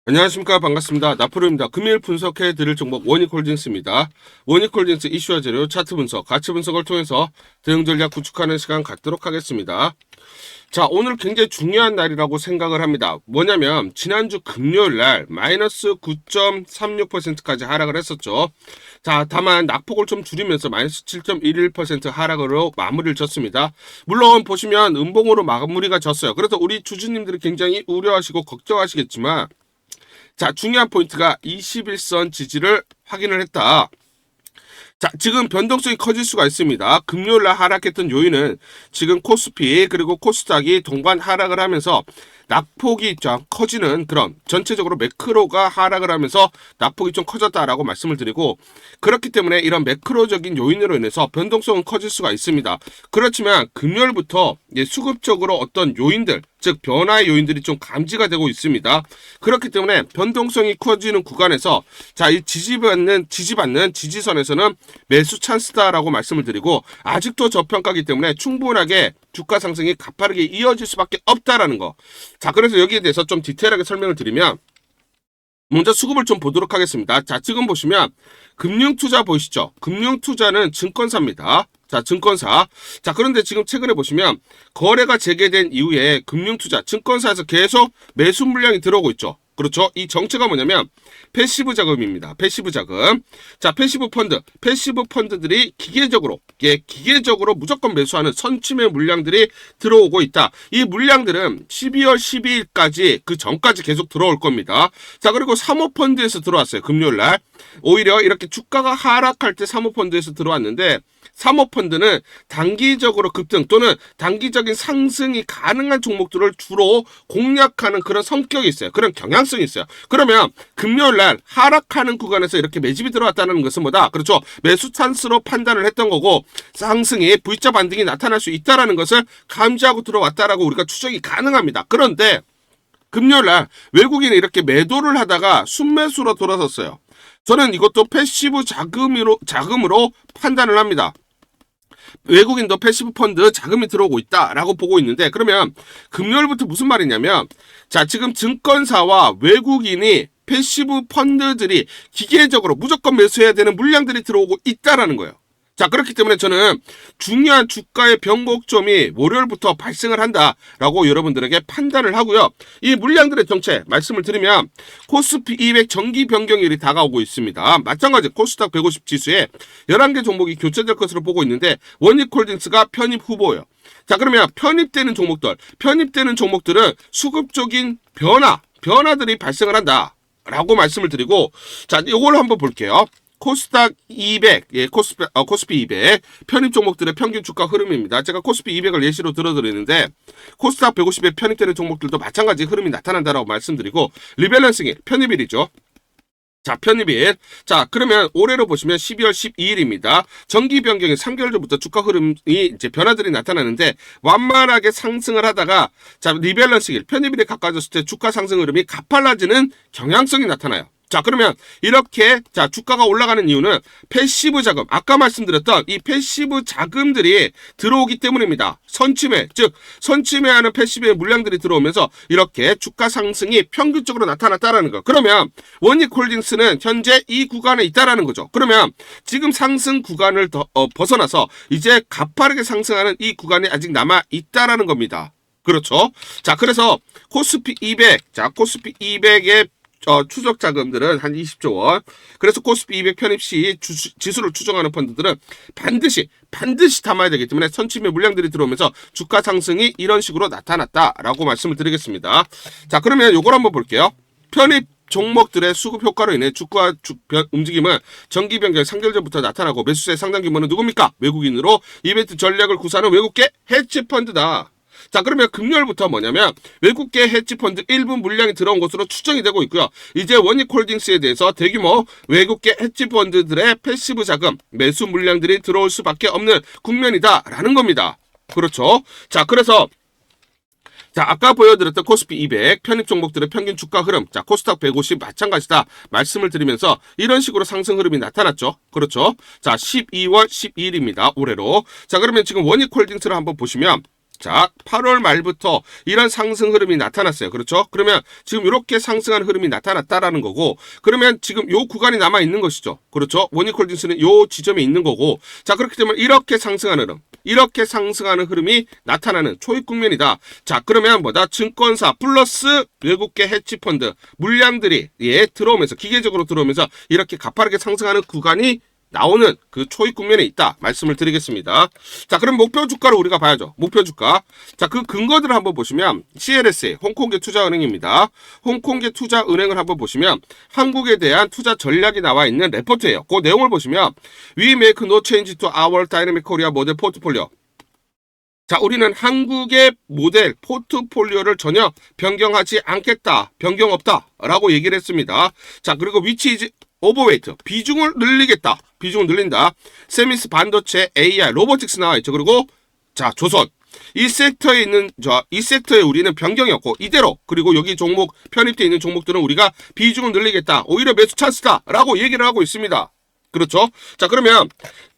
안녕하십니까. 반갑습니다. 나프로입니다. 금일 분석해 드릴 종목 원익홀딩스입니다. 원익홀딩스 이슈와 재료, 차트 분석, 가치 분석을 통해서 대응 전략 구축하는 시간 갖도록 하겠습니다. 자, 오늘 굉장히 중요한 날이라고 생각을 합니다. 뭐냐면 지난주 금요일 날 마이너스 9.36%까지 하락을 했었죠. 자, 다만 낙폭을 좀 줄이면서 마이너스 7.11% 하락으로 마무리를 졌습니다. 물론 보시면 음봉으로 마무리가 졌어요. 그래서 우리 주주님들이 굉장히 우려하시고 걱정하시겠지만, 자, 중요한 포인트가 21선 지지를 확인을 했다. 자, 지금 변동성이 커질 수가 있습니다. 금요일날 하락했던 요인은 지금 코스피 그리고 코스닥이 동반 하락을 하면서 낙폭이 좀 커지는 그런 전체적으로 매크로가 하락을 하면서 낙폭이 좀 커졌다라고 말씀을 드리고, 그렇기 때문에 이런 매크로적인 요인으로 인해서 변동성은 커질 수가 있습니다. 그렇지만 금요일부터 수급적으로 어떤 요인들, 즉 변화의 요인들이 좀 감지가 되고 있습니다. 그렇기 때문에 변동성이 커지는 구간에서 자, 이 지지받는 지지선에서는 매수 찬스다라고 말씀을 드리고, 아직도 저평가이기 때문에 충분하게 주가 상승이 가파르게 이어질 수밖에 없다라는 거. 자, 그래서 여기에 대해서 좀 디테일하게 설명을 드리면, 먼저 수급을 좀 보도록 하겠습니다. 자, 지금 보시면 금융투자 보이시죠? 금융투자는 증권사입니다. 자, 증권사. 자, 그런데 지금 최근에 보시면 거래가 재개된 이후에 금융투자, 증권사에서 계속 매수 물량이 들어오고 있죠. 그렇죠? 이 정체가 뭐냐면 패시브 자금입니다. 패시브 자금. 자, 패시브 펀드들이 기계적으로 무조건 매수하는 선침의 물량들이 들어오고 있다. 이 물량들은 12월 12일까지 그 전까지 계속 들어올 겁니다. 자, 그리고 사모펀드에서 들어왔어요. 금요일 날. 오히려 이렇게 주가가 하락할 때 사모펀드에서 들어왔는데, 사모펀드는 단기적으로 급등 또는 단기적인 상승이 가능한 종목들을 주로 공략하는 그런 성격이 있어요. 그런 경향성이 있어요. 그러면 금요일날 하락하는 구간에서 이렇게 매집이 들어왔다는 것은 뭐다? 그렇죠. 매수 찬스로 판단을 했던 거고, 상승이 V자 반등이 나타날 수 있다는 것을 감지하고 들어왔다라고 우리가 추정이 가능합니다. 그런데 금요일날 외국인이 이렇게 매도를 하다가 순매수로 돌아섰어요. 저는 이것도 패시브 자금으로 판단을 합니다. 외국인도 패시브 펀드 자금이 들어오고 있다라고 보고 있는데, 그러면 금요일부터 무슨 말이냐면, 자, 지금 증권사와 외국인이 패시브 펀드들이 기계적으로 무조건 매수해야 되는 물량들이 들어오고 있다라는 거예요. 자, 그렇기 때문에 저는 중요한 주가의 변곡점이 월요일부터 발생을 한다라고 여러분들에게 판단을 하고요. 이 물량들의 정체 말씀을 드리면, 코스피 200 정기 변경일이 다가오고 있습니다. 마찬가지 코스닥 150 지수에 11개 종목이 교체될 것으로 보고 있는데, 원익홀딩스가 편입 후보예요. 자, 그러면 편입되는 종목들은 수급적인 변화들이 발생을 한다라고 말씀을 드리고, 자, 이걸 한번 볼게요. 코스닥 200, 코스피 200 편입 종목들의 평균 주가 흐름입니다. 제가 코스피 200을 예시로 들어드리는데, 코스닥 150에 편입되는 종목들도 마찬가지 흐름이 나타난다라고 말씀드리고, 리밸런싱일 편입일이죠. 자, 편입일. 자, 그러면 올해로 보시면 12월 12일입니다. 정기 변경이 3개월 전부터 주가 흐름이 이제 변화들이 나타나는데, 완만하게 상승을 하다가, 자, 리밸런싱일 편입일에 가까워졌을 때 주가 상승 흐름이 가팔라지는 경향성이 나타나요. 자, 그러면 이렇게 자, 주가가 올라가는 이유는 패시브 자금, 아까 말씀드렸던 이 패시브 자금들이 들어오기 때문입니다. 즉 선침해하는 패시브의 물량들이 들어오면서 이렇게 주가 상승이 평균적으로 나타났다라는 거. 그러면 원익홀딩스는 현재 이 구간에 있다라는 거죠. 그러면 지금 상승 구간을 벗어나서 이제 가파르게 상승하는 이 구간이 아직 남아 있다라는 겁니다. 그렇죠? 자, 그래서 코스피 200의 추적 자금들은 한 20조 원. 그래서 코스피 200 편입 시 지수를 추정하는 펀드들은 반드시 담아야 되기 때문에 선침의 물량들이 들어오면서 주가 상승이 이런 식으로 나타났다라고 말씀을 드리겠습니다. 자, 그러면 요걸 한번 볼게요. 편입 종목들의 수급 효과로 인해 주가 움직임은 정기 변경 3개월 전부터 나타나고, 매수세의 상당 규모는 누굽니까? 외국인으로 이벤트 전략을 구사하는 외국계 헤지 펀드다. 자, 그러면 금요일부터 뭐냐면 외국계 헤지펀드 일부 물량이 들어온 것으로 추정이 되고 있고요. 이제 원익홀딩스에 대해서 대규모 외국계 헤지펀드들의 패시브 자금, 매수 물량들이 들어올 수밖에 없는 국면이다라는 겁니다. 그렇죠? 자, 그래서 자, 아까 보여드렸던 코스피 200 편입 종목들의 평균 주가 흐름, 자, 코스닥 150 마찬가지다 말씀을 드리면서 이런 식으로 상승 흐름이 나타났죠. 그렇죠? 자, 12월 12일입니다. 올해로. 자, 그러면 지금 원익홀딩스를 한번 보시면, 자, 8월 말부터 이런 상승 흐름이 나타났어요. 그렇죠? 그러면 지금 이렇게 상승한 흐름이 나타났다라는 거고, 그러면 지금 요 구간이 남아 있는 것이죠. 그렇죠? 원익홀딩스는 요 지점에 있는 거고, 자, 그렇기 때문에 이렇게 상승하는 흐름, 이렇게 상승하는 흐름이 나타나는 초입 국면이다. 자, 그러면 뭐다? 증권사 플러스 외국계 헤지펀드 물량들이 들어오면서, 기계적으로 들어오면서 이렇게 가파르게 상승하는 구간이 나오는 그 초입 국면에 있다 말씀을 드리겠습니다. 자, 그럼 목표 주가를 우리가 봐야죠. 목표 주가. 자, 그 근거들을 한번 보시면 CLSA 홍콩계 투자은행입니다. 홍콩계 투자은행을 한번 보시면 한국에 대한 투자 전략이 나와 있는 레포트예요. 그 내용을 보시면 We make no change to our dynamic Korea model portfolio. 자, 우리는 한국의 모델 포트폴리오를 전혀 변경하지 않겠다. 변경 없다. 라고 얘기를 했습니다. 자, 그리고 which is overweight. 비중을 늘리겠다. 비중을 늘린다. 세미스 반도체, AI, 로보틱스 나와 있죠. 그리고 자, 조선. 이 섹터에 있는 이 섹터에 우리는 변경이 없고 이대로, 그리고 여기 종목 편입되어 있는 종목들은 우리가 비중을 늘리겠다. 오히려 매수 찬스다라고 얘기를 하고 있습니다. 그렇죠? 자, 그러면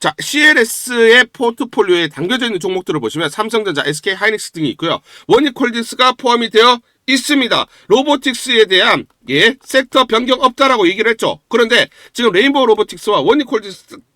자, CLS의 포트폴리오에 담겨져 있는 종목들을 보시면 삼성전자, SK 하이닉스 등이 있고요. 원익홀딩스가 포함이 되어 있습니다. 로보틱스에 대한 섹터 변경 없다라고 얘기를 했죠. 그런데 지금 레인보우 로보틱스와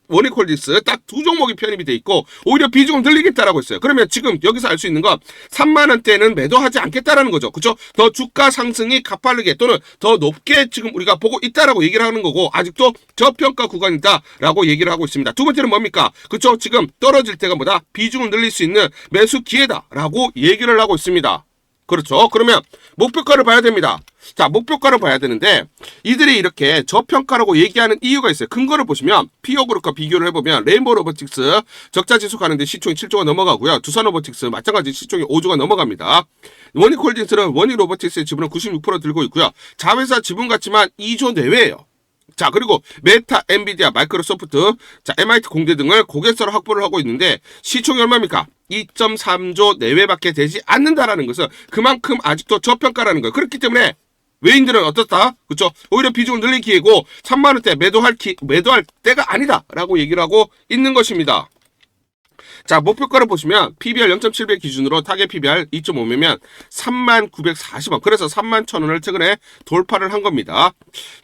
원익홀딩스 딱 두 종목이 편입이 돼 있고 오히려 비중을 늘리겠다라고 했어요. 그러면 지금 여기서 알 수 있는 건 3만 원대는 매도하지 않겠다라는 거죠. 그렇죠? 더 주가 상승이 가파르게 또는 더 높게 지금 우리가 보고 있다라고 얘기를 하는 거고, 아직도 저평가 구간이다라고 얘기를 하고 있습니다. 두 번째는 뭡니까? 그렇죠? 지금 떨어질 때가 뭐다? 비중을 늘릴 수 있는 매수 기회다라고 얘기를 하고 있습니다. 그렇죠? 그러면 목표가를 봐야 됩니다. 자, 목표가를 봐야 되는데 이들이 이렇게 저평가라고 얘기하는 이유가 있어요. 근거를 보시면 피어그룹과 비교를 해보면 레인보우 로보틱스 적자지수 가는데 시총이 7조가 넘어가고요. 두산 로보틱스 마찬가지 시총이 5조가 넘어갑니다. 원익홀딩스는 원익로보틱스의 지분은 96% 들고 있고요. 자회사 지분 같지만 2조 내외예요. 자, 그리고 메타, 엔비디아, 마이크로소프트, 자, MIT 공대 등을 고객사로 확보를 하고 있는데 시총이 얼마입니까? 2.3조 내외밖에 되지 않는다라는 것은 그만큼 아직도 저평가라는 거예요. 그렇기 때문에 외인들은 어떻다? 그렇죠? 오히려 비중을 늘릴 기회고 3만 원대 매도할 때가 아니다라고 얘기를 하고 있는 것입니다. 자, 목표가를 보시면 PBR 0.7배 기준으로 타겟 PBR 2.5배면 39,940원. 그래서 31,000원을 최근에 돌파를 한 겁니다.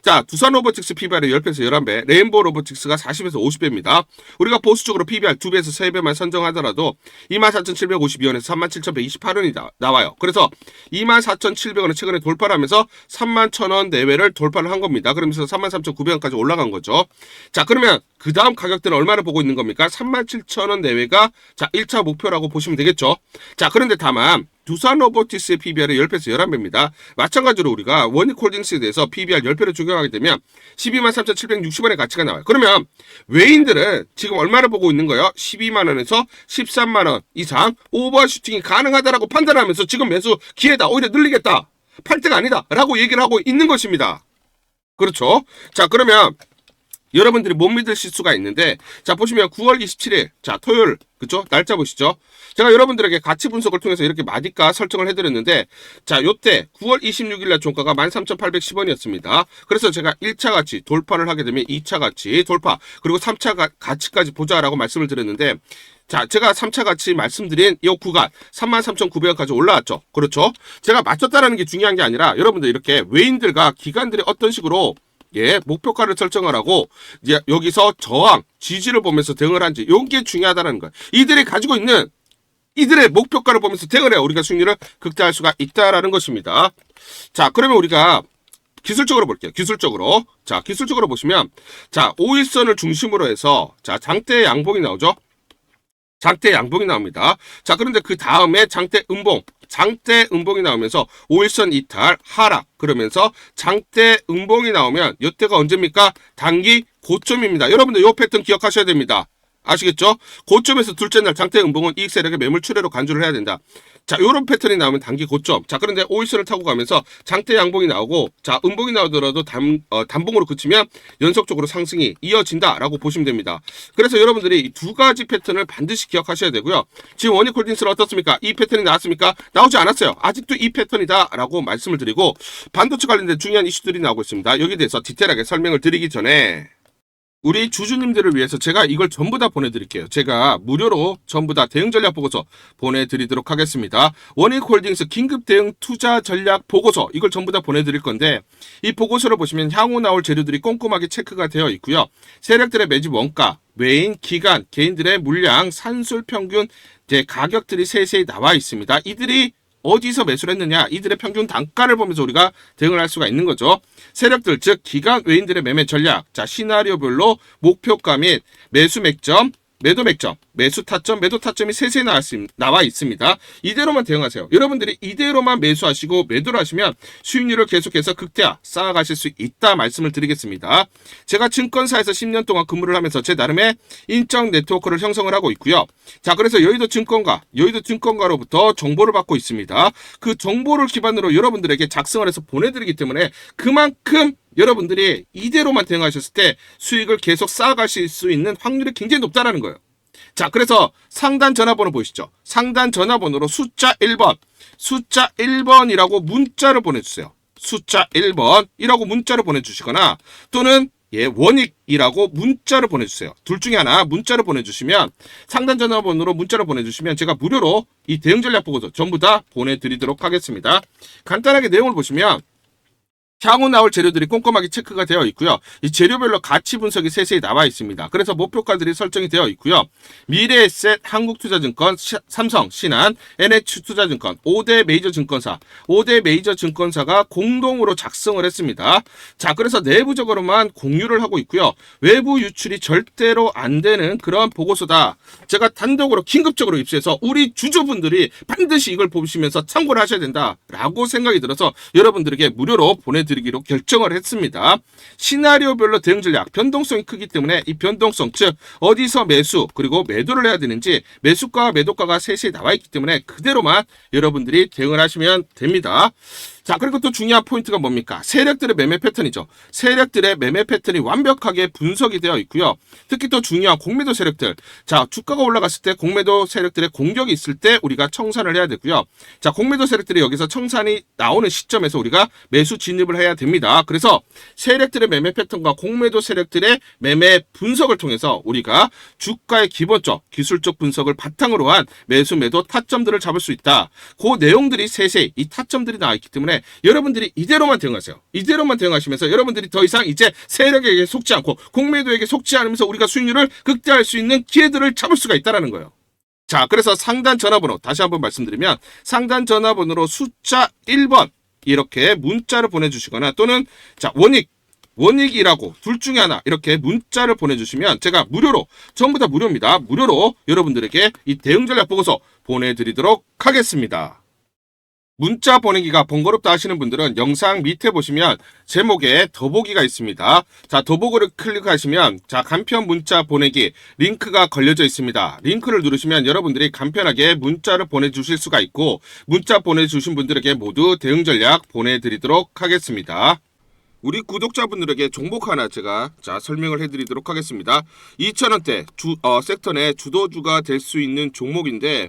자, 두산 로보틱스 PBR이 10배에서 11배, 레인보우 로보틱스가 40에서 50배입니다. 우리가 보수적으로 PBR 2배에서 3배만 선정하더라도 24,752원에서 37,128원이 나와요. 그래서 24,700원을 최근에 돌파를 하면서 31,000원 내외를 돌파를 한 겁니다. 그러면서 33,900원까지 올라간 거죠. 자, 그러면 그 다음 가격대는 얼마나 보고 있는 겁니까? 37,000원 내외가 자 1차 목표라고 보시면 되겠죠. 자, 그런데 다만 두산 로보틱스의 PBR이 10배에서 11배입니다. 마찬가지로 우리가 원익홀딩스에 대해서 PBR 10배를 적용하게 되면 123,760원의 가치가 나와요. 그러면 외인들은 지금 얼마를 보고 있는 거예요? 12만원에서 13만원 이상 오버슈팅이 가능하다라고 판단하면서 지금 매수 기회다, 오히려 늘리겠다, 팔 때가 아니다 라고 얘기를 하고 있는 것입니다. 그렇죠? 자, 그러면 여러분들이 못 믿으실 수가 있는데, 자, 보시면 9월 27일, 자, 토요일, 그쵸? 날짜 보시죠. 제가 여러분들에게 가치 분석을 통해서 이렇게 마디가 설정을 해드렸는데, 자, 요때 9월 26일 날 종가가 13,810원이었습니다. 그래서 제가 1차 가치 돌파를 하게 되면 2차 가치 돌파, 그리고 3차 가치까지 보자라고 말씀을 드렸는데, 자, 제가 3차 가치 말씀드린 이 구간 33,900원까지 올라왔죠. 그렇죠? 제가 맞췄다라는 게 중요한 게 아니라 여러분들 이렇게 외인들과 기관들이 어떤 식으로 목표가를 설정하라고 이제 여기서 저항, 지지를 보면서 대응을 한지, 이게 중요하다는 거예요. 이들이 가지고 있는 이들의 목표가를 보면서 대응을 해야 우리가 수익률을 극대화할 수가 있다라는 것입니다. 자, 그러면 우리가 기술적으로 볼게요. 기술적으로. 자, 기술적으로 보시면 자, 5일선을 중심으로 해서 자, 장대 양봉이 나오죠. 장대 양봉이 나옵니다. 자, 그런데 그 다음에 장대 음봉이 나오면서 5일선 이탈, 하락, 그러면서 장대 음봉이 나오면 이때가 언제입니까? 단기 고점입니다. 여러분들 이 패턴 기억하셔야 됩니다. 아시겠죠? 고점에서 둘째 날 장대 음봉은 이익 세력의 매물 출회로 간주를 해야 된다. 자, 요런 패턴이 나오면 단기 고점. 자, 그런데 5일선을 타고 가면서 장대 양봉이 나오고, 자, 음봉이 나오더라도 단봉으로 그치면 연속적으로 상승이 이어진다라고 보시면 됩니다. 그래서 여러분들이 이 두 가지 패턴을 반드시 기억하셔야 되고요. 지금 원익홀딩스는 어떻습니까? 이 패턴이 나왔습니까? 나오지 않았어요. 아직도 이 패턴이다라고 말씀을 드리고, 반도체 관련된 중요한 이슈들이 나오고 있습니다. 여기에 대해서 디테일하게 설명을 드리기 전에 우리 주주님들을 위해서 제가 이걸 전부 다 보내드릴게요. 제가 무료로 전부 다 대응 전략 보고서 보내드리도록 하겠습니다. 원익홀딩스 긴급 대응 투자 전략 보고서 이걸 전부 다 보내드릴 건데 이 보고서를 보시면 향후 나올 재료들이 꼼꼼하게 체크가 되어 있고요. 세력들의 매집 원가, 외인, 기간, 개인들의 물량, 산술 평균 가격들이 세세히 나와 있습니다. 이들이 어디서 매수를 했느냐, 이들의 평균 단가를 보면서 우리가 대응을 할 수가 있는 거죠. 세력들, 즉 기관 외인들의 매매 전략, 시나리오별로 목표가 및 매수 맥점, 매도 맥점, 매수 타점, 매도 타점이 세세히 나와 있습니다. 이대로만 대응하세요. 여러분들이 이대로만 매수하시고 매도를 하시면 수익률을 계속해서 극대화 쌓아가실 수 있다 말씀을 드리겠습니다. 제가 증권사에서 10년 동안 근무를 하면서 제 나름의 인적 네트워크를 형성을 하고 있고요. 자, 그래서 여의도 증권가로부터 정보를 받고 있습니다. 그 정보를 기반으로 여러분들에게 작성을 해서 보내드리기 때문에 그만큼 여러분들이 이대로만 대응하셨을 때 수익을 계속 쌓아가실 수 있는 확률이 굉장히 높다라는 거예요. 자, 그래서 상단 전화번호 보이시죠? 상단 전화번호로 숫자 1번이라고 문자를 보내주세요. 숫자 1번이라고 문자를 보내주시거나 또는 원익이라고 문자를 보내주세요. 둘 중에 하나 문자를 보내주시면 상단 전화번호로 문자를 보내주시면 제가 무료로 이 대응 전략 보고서 전부 다 보내드리도록 하겠습니다. 간단하게 내용을 보시면 향후 나올 재료들이 꼼꼼하게 체크가 되어 있고요. 이 재료별로 가치 분석이 세세히 나와 있습니다. 그래서 목표가들이 설정이 되어 있고요. 미래에셋, 한국투자증권, 삼성, 신한, NH투자증권, 5대 메이저 증권사가 공동으로 작성을 했습니다. 자, 그래서 내부적으로만 공유를 하고 있고요. 외부 유출이 절대로 안 되는 그런 보고서다. 제가 단독으로 긴급적으로 입수해서 우리 주주분들이 반드시 이걸 보시면서 참고를 하셔야 된다라고 생각이 들어서 여러분들에게 무료로 보내드리기로 결정을 했습니다. 시나리오별로 대응 전략, 변동성이 크기 때문에 이 변동성, 즉 어디서 매수 그리고 매도를 해야 되는지 매수가와 매도가가 세세히 나와 있기 때문에 그대로만 여러분들이 대응을 하시면 됩니다. 자, 그리고 또 중요한 포인트가 뭡니까? 세력들의 매매 패턴이죠. 세력들의 매매 패턴이 완벽하게 분석이 되어 있고요. 특히 또 중요한 공매도 세력들. 자, 주가가 올라갔을 때 공매도 세력들의 공격이 있을 때 우리가 청산을 해야 되고요. 자, 공매도 세력들이 여기서 청산이 나오는 시점에서 우리가 매수 진입을 해야 됩니다. 그래서 세력들의 매매 패턴과 공매도 세력들의 매매 분석을 통해서 우리가 주가의 기본적, 기술적 분석을 바탕으로 한 매수, 매도 타점들을 잡을 수 있다. 그 내용들이 세세히 이 타점들이 나와 있기 때문에 여러분들이 이대로만 대응하세요. 이대로만 대응하시면서 여러분들이 더 이상 이제 세력에게 속지 않고 공매도에게 속지 않으면서 우리가 수익률을 극대화할 수 있는 기회들을 잡을 수가 있다는 거예요. 자, 그래서 상단 전화번호 다시 한번 말씀드리면 상단 전화번호로 숫자 1번 이렇게 문자를 보내주시거나 또는 자, 원익이라고 둘 중에 하나 이렇게 문자를 보내주시면 제가 무료로 전부 다 무료입니다. 무료로 여러분들에게 이 대응 전략 보고서 보내드리도록 하겠습니다. 문자 보내기가 번거롭다 하시는 분들은 영상 밑에 보시면 제목에 더보기가 있습니다. 자, 더보기를 클릭하시면 자, 간편 문자 보내기 링크가 걸려져 있습니다. 링크를 누르시면 여러분들이 간편하게 문자를 보내주실 수가 있고 문자 보내주신 분들에게 모두 대응 전략 보내드리도록 하겠습니다. 우리 구독자분들에게 종목 하나 제가 설명을 해드리도록 하겠습니다. 2,000원대 섹터 내 주도주가 될 수 있는 종목인데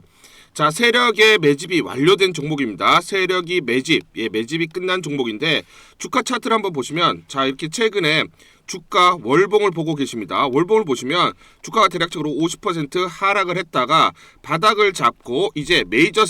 자, 세력의 매집이 완료된 종목입니다. 세력이 매집이 끝난 종목인데 주가 차트를 한번 보시면 자, 이렇게 최근에 주가 월봉을 보고 계십니다. 월봉을 보시면 주가가 대략적으로 50% 하락을 했다가 바닥을 잡고 이제 메이저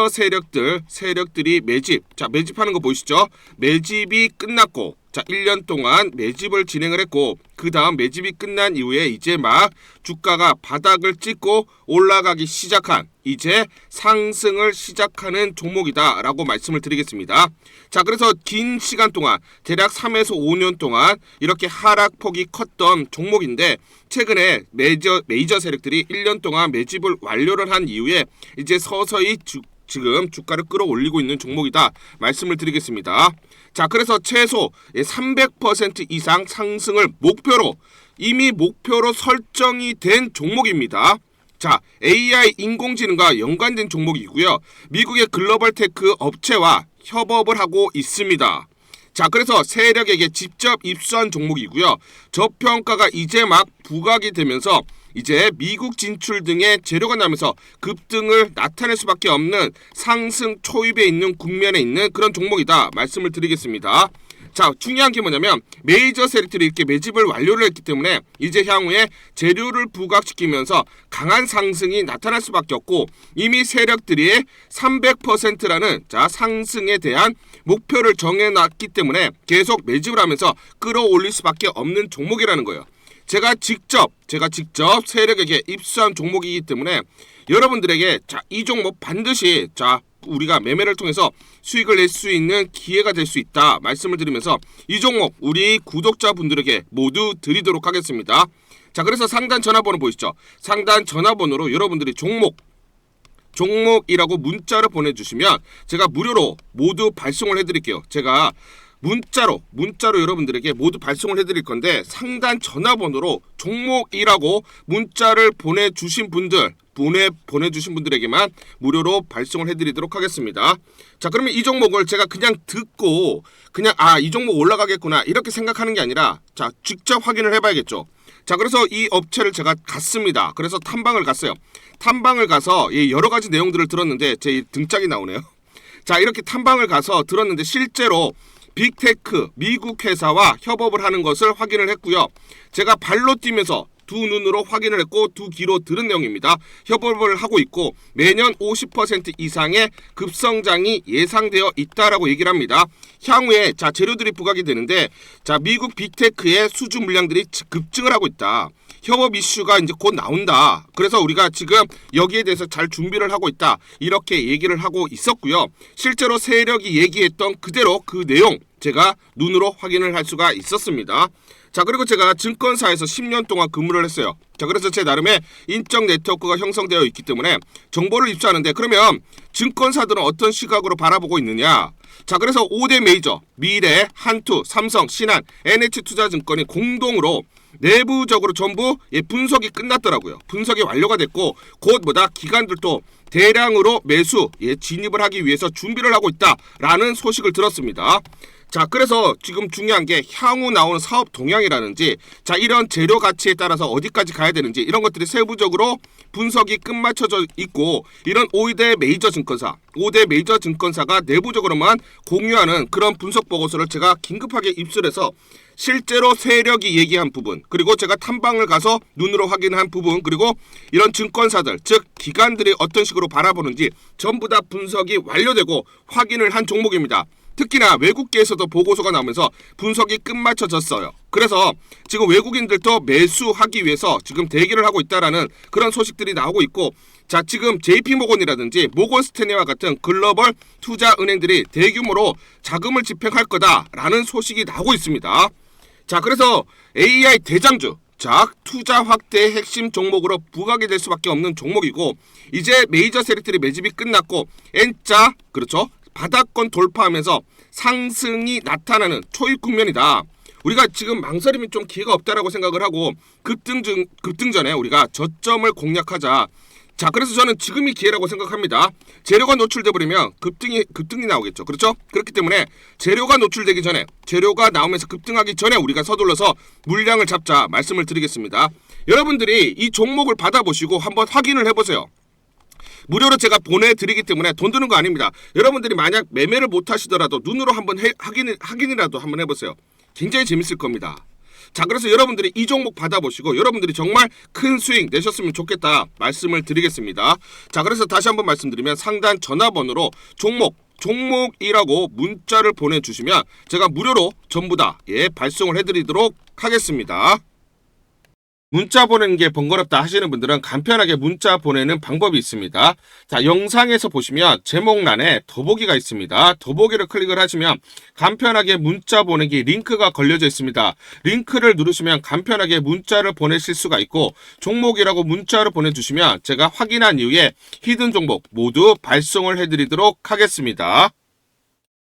세력들이 매집하는 거 보이시죠? 매집이 끝났고 자, 1년 동안 매집을 진행을 했고 그 다음 매집이 끝난 이후에 이제 막 주가가 바닥을 찍고 올라가기 시작한 이제 상승을 시작하는 종목이다 라고 말씀을 드리겠습니다. 자, 그래서 긴 시간 동안 대략 3에서 5년 동안 이렇게 하락폭이 컸던 종목인데 최근에 메이저 세력들이 1년 동안 매집을 완료를 한 이후에 이제 서서히 지금 주가를 끌어올리고 있는 종목이다 말씀을 드리겠습니다. 자, 그래서 최소 300% 이상 상승을 이미 목표로 설정이 된 종목입니다. 자, AI 인공지능과 연관된 종목이고요. 미국의 글로벌 테크 업체와 협업을 하고 있습니다. 자, 그래서 세력에게 직접 입수한 종목이고요. 저평가가 이제 막 부각이 되면서 이제 미국 진출 등의 재료가 나면서 급등을 나타낼 수밖에 없는 상승 초입에 있는 국면에 있는 그런 종목이다 말씀을 드리겠습니다. 자, 중요한 게 뭐냐면 메이저 세력들이 이렇게 매집을 완료를 했기 때문에 이제 향후에 재료를 부각시키면서 강한 상승이 나타날 수밖에 없고, 이미 세력들이 300%라는 자 상승에 대한 목표를 정해놨기 때문에 계속 매집을 하면서 끌어올릴 수밖에 없는 종목이라는 거예요. 제가 직접 세력에게 입수한 종목이기 때문에 여러분들에게 자, 이 종목 반드시 자 우리가 매매를 통해서 수익을 낼 수 있는 기회가 될 수 있다 말씀을 드리면서 이 종목 우리 구독자분들에게 모두 드리도록 하겠습니다. 자, 그래서 상단 전화번호 보이시죠? 상단 전화번호로 여러분들이 종목이라고 문자를 보내주시면 제가 무료로 모두 발송을 해드릴게요. 제가 문자로 여러분들에게 모두 발송을 해드릴 건데, 상단 전화번호로 종목이라고 문자를 보내주신 분들에게만 무료로 발송을 해드리도록 하겠습니다. 자, 그러면 이 종목을 제가 그냥 듣고 그냥 이 종목 올라가겠구나 이렇게 생각하는 게 아니라 자 직접 확인을 해봐야겠죠. 자, 그래서 이 업체를 제가 갔습니다. 그래서 탐방을 갔어요. 탐방을 가서 여러 가지 내용들을 들었는데 제 등짝이 나오네요. 자, 이렇게 탐방을 가서 들었는데 실제로 빅테크 미국 회사와 협업을 하는 것을 확인을 했고요. 제가 발로 뛰면서 두 눈으로 확인을 했고 두 귀로 들은 내용입니다. 협업을 하고 있고 매년 50% 이상의 급성장이 예상되어 있다라고 얘기를 합니다. 향후에 자 재료들이 부각이 되는데 자 미국 빅테크의 수주 물량들이 급증을 하고 있다. 협업 이슈가 이제 곧 나온다. 그래서 우리가 지금 여기에 대해서 잘 준비를 하고 있다. 이렇게 얘기를 하고 있었고요. 실제로 세력이 얘기했던 그대로 그 내용 제가 눈으로 확인을 할 수가 있었습니다. 자, 그리고 제가 증권사에서 10년 동안 근무를 했어요. 자, 그래서 제 나름의 인적 네트워크가 형성되어 있기 때문에 정보를 입수하는데, 그러면 증권사들은 어떤 시각으로 바라보고 있느냐? 자, 그래서 5대 메이저 미래, 한투, 삼성, 신한, NH투자증권이 공동으로 내부적으로 전부 분석이 끝났더라고요. 분석이 완료가 됐고 곧 기관들도 대량으로 매수 진입을 하기 위해서 준비를 하고 있다라는 소식을 들었습니다. 자, 그래서 지금 중요한 게 향후 나오는 사업 동향이라든지 자 이런 재료 가치에 따라서 어디까지 가야 되는지 이런 것들이 세부적으로 분석이 끝마쳐져 있고, 이런 5대 메이저 증권사가 내부적으로만 공유하는 그런 분석 보고서를 제가 긴급하게 입수해서 실제로 세력이 얘기한 부분, 그리고 제가 탐방을 가서 눈으로 확인한 부분, 그리고 이런 증권사들 즉 기관들이 어떤 식으로 바라보는지 전부 다 분석이 완료되고 확인을 한 종목입니다. 특히나 외국계에서도 보고서가 나오면서 분석이 끝마쳐졌어요. 그래서 지금 외국인들도 매수하기 위해서 지금 대기를 하고 있다라는 그런 소식들이 나오고 있고, 자 지금 JP모건이라든지 모건스탠리와 같은 글로벌 투자 은행들이 대규모로 자금을 집행할 거다라는 소식이 나오고 있습니다. 자, 그래서 AI 대장주 자 투자 확대의 핵심 종목으로 부각이 될 수밖에 없는 종목이고, 이제 메이저 세력들이 매집이 끝났고 N자 그렇죠 바닥권 돌파하면서 상승이 나타나는 초입 국면이다. 우리가 지금 망설임이 좀 기회가 없다라고 생각을 하고 급등 전에 우리가 저점을 공략하자. 자, 그래서 저는 지금이 기회라고 생각합니다. 재료가 노출돼 버리면 급등이 나오겠죠. 그렇죠? 그렇기 때문에 재료가 노출되기 전에, 재료가 나오면서 급등하기 전에 우리가 서둘러서 물량을 잡자 말씀을 드리겠습니다. 여러분들이 이 종목을 받아보시고 한번 확인을 해보세요. 무료로 제가 보내드리기 때문에 돈 드는 거 아닙니다. 여러분들이 만약 매매를 못 하시더라도 눈으로 한번 확인이라도 한번 해보세요. 굉장히 재밌을 겁니다. 자, 그래서 여러분들이 이 종목 받아보시고 여러분들이 정말 큰 수익 내셨으면 좋겠다 말씀을 드리겠습니다. 자, 그래서 다시 한번 말씀드리면 상단 전화번호로 종목이라고 문자를 보내주시면 제가 무료로 전부 다 발송을 해드리도록 하겠습니다. 문자 보내는 게 번거롭다 하시는 분들은 간편하게 문자 보내는 방법이 있습니다. 자, 영상에서 보시면 제목란에 더보기가 있습니다. 더보기를 클릭을 하시면 간편하게 문자 보내기 링크가 걸려져 있습니다. 링크를 누르시면 간편하게 문자를 보내실 수가 있고, 종목이라고 문자를 보내주시면 제가 확인한 이후에 히든 종목 모두 발송을 해드리도록 하겠습니다.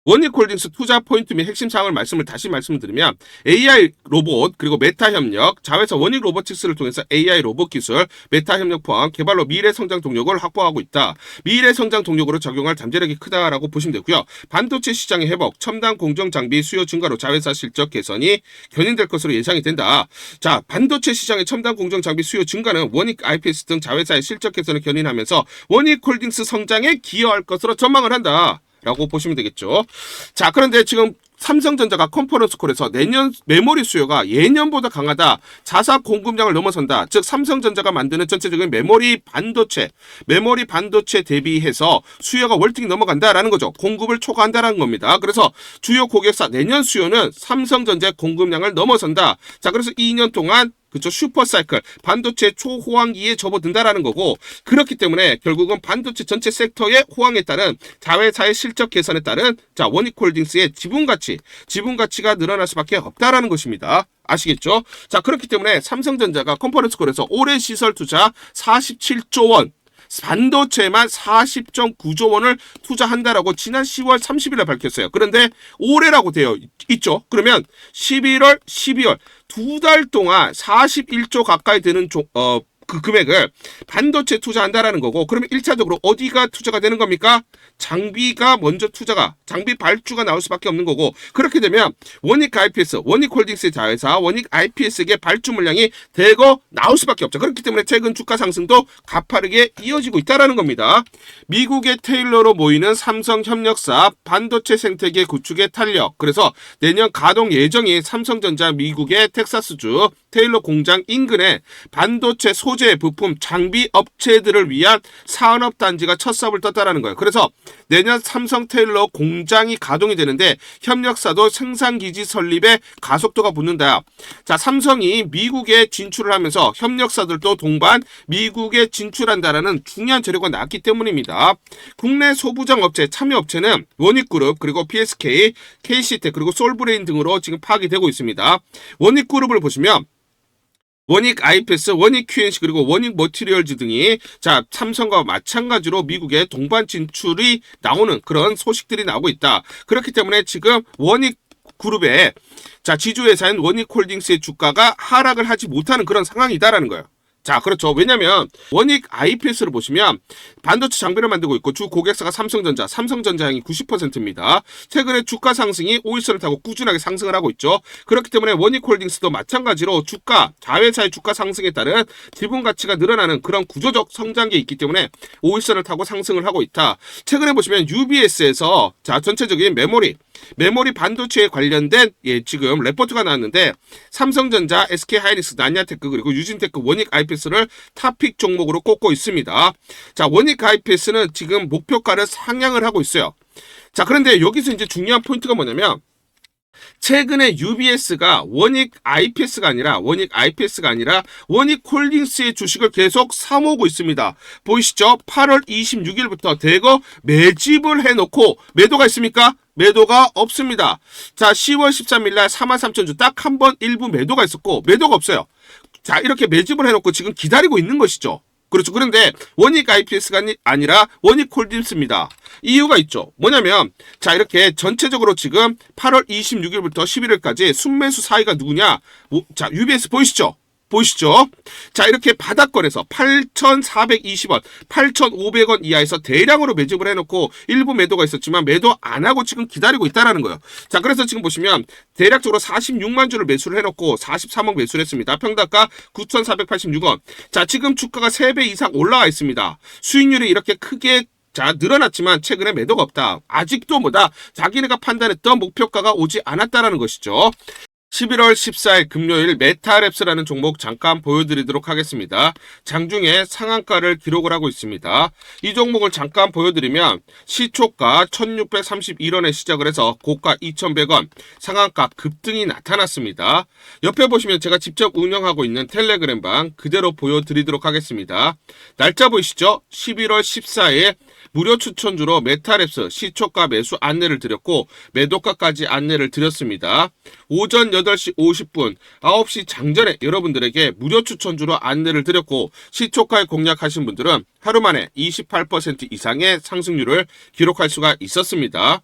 원익홀딩스 투자 포인트 및 핵심 사항을 다시 말씀드리면 AI 로봇 그리고 메타 협력, 자회사 원익 로보틱스를 통해서 AI 로봇 기술, 메타 협력 포함 개발로 미래 성장 동력을 확보하고 있다. 미래 성장 동력으로 적용할 잠재력이 크다라고 보시면 되고요. 반도체 시장의 회복, 첨단 공정 장비 수요 증가로 자회사 실적 개선이 견인될 것으로 예상이 된다. 자, 반도체 시장의 첨단 공정 장비 수요 증가는 원익 IPS 등 자회사의 실적 개선을 견인하면서 원익홀딩스 성장에 기여할 것으로 전망을 한다 라고 보시면 되겠죠. 자, 그런데 지금 삼성전자가 컨퍼런스 콜에서 내년 메모리 수요가 예년보다 강하다. 자사 공급량을 넘어선다. 즉 삼성전자가 만드는 전체적인 메모리 반도체 대비해서 수요가 월등히 넘어간다라는 거죠. 공급을 초과한다라는 겁니다. 그래서 주요 고객사 내년 수요는 삼성전자의 공급량을 넘어선다. 자, 그래서 2년 동안 그쵸, 슈퍼사이클, 반도체 초호황기에 접어든다라는 거고, 그렇기 때문에 결국은 반도체 전체 섹터의 호황에 따른 자회사의 실적 개선에 따른 자, 원익홀딩스의 지분가치가 늘어날 수밖에 없다라는 것입니다. 아시겠죠? 자, 그렇기 때문에 삼성전자가 컨퍼런스콜에서 올해 시설 투자 47조 원, 반도체만 40.9조 원을 투자한다라고 지난 10월 30일에 밝혔어요. 그런데 올해라고 되어 있죠. 그러면 11월, 12월 두 달 동안 41조 가까이 되는 그 금액을 반도체 투자한다라는 거고, 그러면 1차적으로 어디가 투자가 되는 겁니까? 장비가 먼저 장비 발주가 나올 수밖에 없는 거고, 그렇게 되면 원익 IPS, 원익홀딩스의 자회사 원익 IPS에게 발주 물량이 대거 나올 수밖에 없죠. 그렇기 때문에 최근 주가 상승도 가파르게 이어지고 있다라는 겁니다. 미국의 테일러로 모이는 삼성 협력사 반도체 생태계 구축의 탄력. 그래서 내년 가동 예정인 삼성전자 미국의 텍사스주 테일러 공장 인근에 반도체 소재 부품 장비 업체들을 위한 산업단지가 첫 삽을 떴다라는 거예요. 그래서 내년 삼성 테일러 공장이 가동이 되는데 협력사도 생산기지 설립에 가속도가 붙는다. 자, 삼성이 미국에 진출을 하면서 협력사들도 동반 미국에 진출한다라는 중요한 재료가 나왔기 때문입니다. 국내 소부장 업체, 참여업체는 원익그룹, 그리고 PSK, KC텍, 그리고 솔브레인 등으로 지금 파악이 되고 있습니다. 원익그룹을 보시면 원익 IPS, 원익 QNC, 그리고 원익 머티리얼즈 등이 자, 삼성과 마찬가지로 미국에 동반 진출이 나오는 그런 소식들이 나오고 있다. 그렇기 때문에 지금 원익 그룹의 자, 지주회사인 원익홀딩스의 주가가 하락을 하지 못하는 그런 상황이다라는 거예요. 자, 그렇죠. 왜냐면 원익 IPS를 보시면 반도체 장비를 만들고 있고 주 고객사가 삼성전자 향이 90%입니다. 최근에 주가 상승이 5일선을 타고 꾸준하게 상승을 하고 있죠. 그렇기 때문에 원익홀딩스도 마찬가지로 자회사의 주가 상승에 따른 지분 가치가 늘어나는 그런 구조적 성장기에 있기 때문에 5일선을 타고 상승을 하고 있다. 최근에 보시면 UBS에서 자, 전체적인 메모리 반도체에 관련된 지금 레포트가 나왔는데 삼성전자, SK하이닉스, 난야테크, 그리고 유진테크, 원익 IPS를 탑픽 종목으로 꼽고 있습니다. 자, 원익 IPS는 지금 목표가를 상향을 하고 있어요. 자, 그런데 여기서 이제 중요한 포인트가 뭐냐면 최근에 UBS가 원익 IPS가 아니라 원익홀딩스의 주식을 계속 사모으고 있습니다. 보이시죠? 8월 26일부터 대거 매집을 해놓고 매도가 있습니까? 매도가 없습니다. 자, 10월 13일 날 43,000주 딱 한 번 일부 매도가 있었고 매도가 없어요. 자, 이렇게 매집을 해놓고 지금 기다리고 있는 것이죠. 그렇죠. 그런데 원익 IPS가 아니라 원익홀딩스입니다. 이유가 있죠. 뭐냐면 자, 이렇게 전체적으로 지금 8월 26일부터 11일까지 순매수 사이가 누구냐? 자, UBS 보이시죠? 자, 이렇게 바닥권에서 8,420원, 8,500원 이하에서 대량으로 매집을 해놓고 일부 매도가 있었지만 매도 안 하고 지금 기다리고 있다라는 거예요. 자, 그래서 지금 보시면 대략적으로 46만 주를 매수를 해놓고 43억 매수를 했습니다. 평단가 9,486원. 자, 지금 주가가 3배 이상 올라와 있습니다. 수익률이 이렇게 크게 자, 늘어났지만 최근에 매도가 없다. 아직도 자기네가 판단했던 목표가가 오지 않았다라는 것이죠. 11월 14일 금요일 메타랩스라는 종목 잠깐 보여드리도록 하겠습니다. 장중에 상한가를 기록을 하고 있습니다. 이 종목을 잠깐 보여드리면 시초가 1631원에 시작을 해서 고가 2100원, 상한가 급등이 나타났습니다. 옆에 보시면 제가 직접 운영하고 있는 텔레그램방 그대로 보여드리도록 하겠습니다. 날짜 보이시죠? 11월 14일 무료 추천주로 메타랩스 시초가 매수 안내를 드렸고 매도가까지 안내를 드렸습니다. 오전 8시 50분 9시 장전에 여러분들에게 무료 추천주로 안내를 드렸고 시초가에 공략하신 분들은 하루 만에 28% 이상의 상승률을 기록할 수가 있었습니다.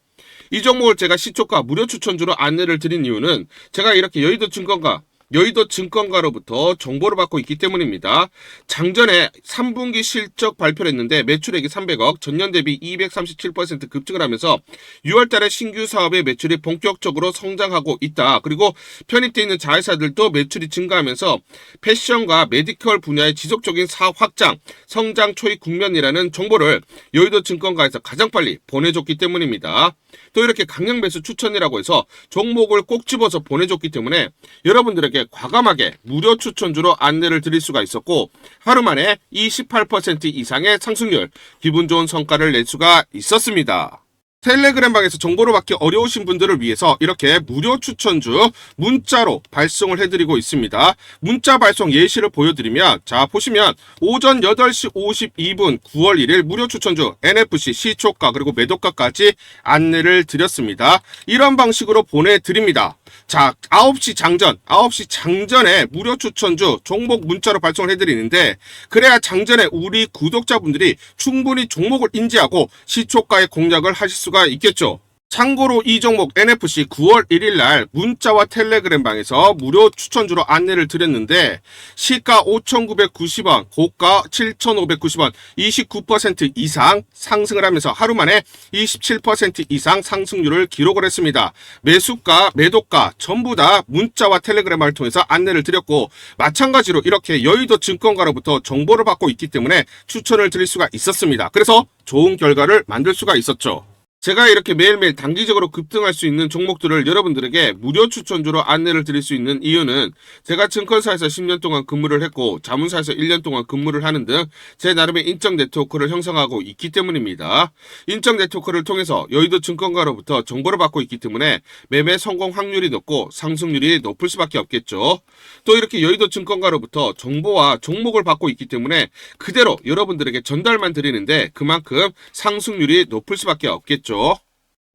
이 종목을 제가 시초가 무료 추천주로 안내를 드린 이유는 제가 이렇게 여의도 증권가 여의도 증권가로부터 정보를 받고 있기 때문입니다. 장전에 3분기 실적 발표를 했는데 매출액이 300억, 전년 대비 237% 급증을 하면서 6월달에 신규 사업의 매출이 본격적으로 성장하고 있다. 그리고 편입되어 있는 자회사들도 매출이 증가하면서 패션과 메디컬 분야의 지속적인 사업 확장, 성장 초입 국면이라는 정보를 여의도 증권가에서 가장 빨리 보내줬기 때문입니다. 또 이렇게 강력 매수 추천이라고 해서 종목을 꼭 집어서 보내줬기 때문에 여러분들에게 과감하게 무료 추천주로 안내를 드릴 수가 있었고 하루 만에 28% 이상의 상승률, 기분 좋은 성과를 낼 수가 있었습니다. 텔레그램 방에서 정보를 받기 어려우신 분들을 위해서 이렇게 무료 추천주 문자로 발송을 해드리고 있습니다. 문자 발송 예시를 보여드리면 자 보시면 오전 8시 52분 9월 1일 무료 추천주 NFC 시초가 그리고 매도가까지 안내를 드렸습니다. 이런 방식으로 보내드립니다. 자 9시 장전에 무료 추천주 종목 문자로 발송을 해드리는데 그래야 장전에 우리 구독자분들이 충분히 종목을 인지하고 시초가의 공략을 하실 수가 있겠죠. 참고로 이 종목 NFC 9월 1일 날 문자와 텔레그램 방에서 무료 추천주로 안내를 드렸는데 시가 5,990원, 고가 7,590원, 29% 이상 상승을 하면서 하루 만에 27% 이상 상승률을 기록을 했습니다. 매수가, 매도가 전부 다 문자와 텔레그램을 통해서 안내를 드렸고 마찬가지로 이렇게 여의도 증권가로부터 정보를 받고 있기 때문에 추천을 드릴 수가 있었습니다. 그래서 좋은 결과를 만들 수가 있었죠. 제가 이렇게 매일매일 단기적으로 급등할 수 있는 종목들을 여러분들에게 무료 추천주로 안내를 드릴 수 있는 이유는 제가 증권사에서 10년 동안 근무를 했고 자문사에서 1년 동안 근무를 하는 등 제 나름의 인적 네트워크를 형성하고 있기 때문입니다. 인적 네트워크를 통해서 여의도 증권가로부터 정보를 받고 있기 때문에 매매 성공 확률이 높고 상승률이 높을 수밖에 없겠죠. 또 이렇게 여의도 증권가로부터 정보와 종목을 받고 있기 때문에 그대로 여러분들에게 전달만 드리는데 그만큼 상승률이 높을 수밖에 없겠죠.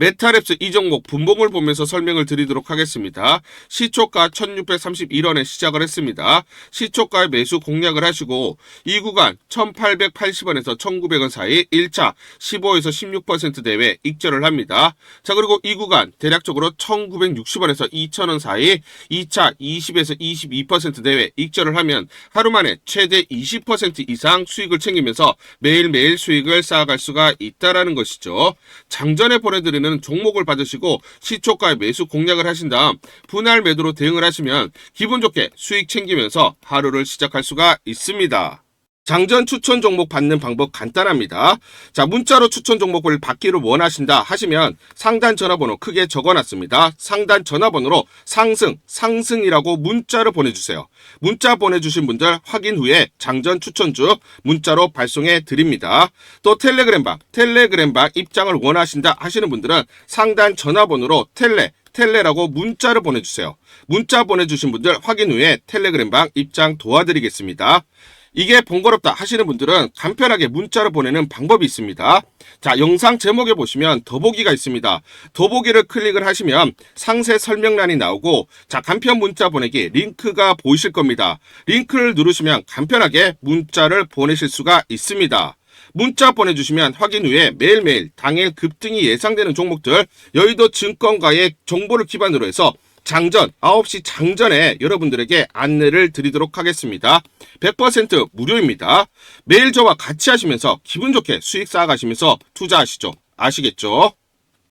메타랩스 이 종목 분봉을 보면서 설명을 드리도록 하겠습니다. 시초가 1631원에 시작을 했습니다. 시초가에 매수 공략을 하시고 이 구간 1880원에서 1900원 사이 1차 15에서 16% 내외 익절을 합니다. 자 그리고 이 구간 대략적으로 1960원에서 2000원 사이 2차 20에서 22% 내외 익절을 하면 하루 만에 최대 20% 이상 수익을 챙기면서 매일매일 수익을 쌓아갈 수가 있다는 것이죠. 장전에 보내드리는 종목을 받으시고 시초가에 매수 공략을 하신 다음 분할 매도로 대응을 하시면 기분 좋게 수익 챙기면서 하루를 시작할 수가 있습니다. 장전 추천 종목 받는 방법 간단합니다. 자, 문자로 추천 종목을 받기를 원하신다 하시면 상단 전화번호 크게 적어놨습니다. 상단 전화번호로 상승이라고 문자를 보내주세요. 문자 보내주신 분들 확인 후에 장전 추천주 문자로 발송해 드립니다. 또 텔레그램방 입장을 원하신다 하시는 분들은 상단 전화번호로 텔레라고 문자를 보내주세요. 문자 보내주신 분들 확인 후에 텔레그램방 입장 도와드리겠습니다. 이게 번거롭다 하시는 분들은 간편하게 문자를 보내는 방법이 있습니다. 자, 영상 제목에 보시면 더보기가 있습니다. 더보기를 클릭을 하시면 상세 설명란이 나오고 자, 간편 문자 보내기 링크가 보이실 겁니다. 링크를 누르시면 간편하게 문자를 보내실 수가 있습니다. 문자 보내주시면 확인 후에 매일매일 당일 급등이 예상되는 종목들 여의도 증권가의 정보를 기반으로 해서 장전 9시 장전에 여러분들에게 안내를 드리도록 하겠습니다. 100% 무료입니다. 매일 저와 같이 하시면서 기분 좋게 수익 쌓아가시면서 투자하시죠. 아시겠죠?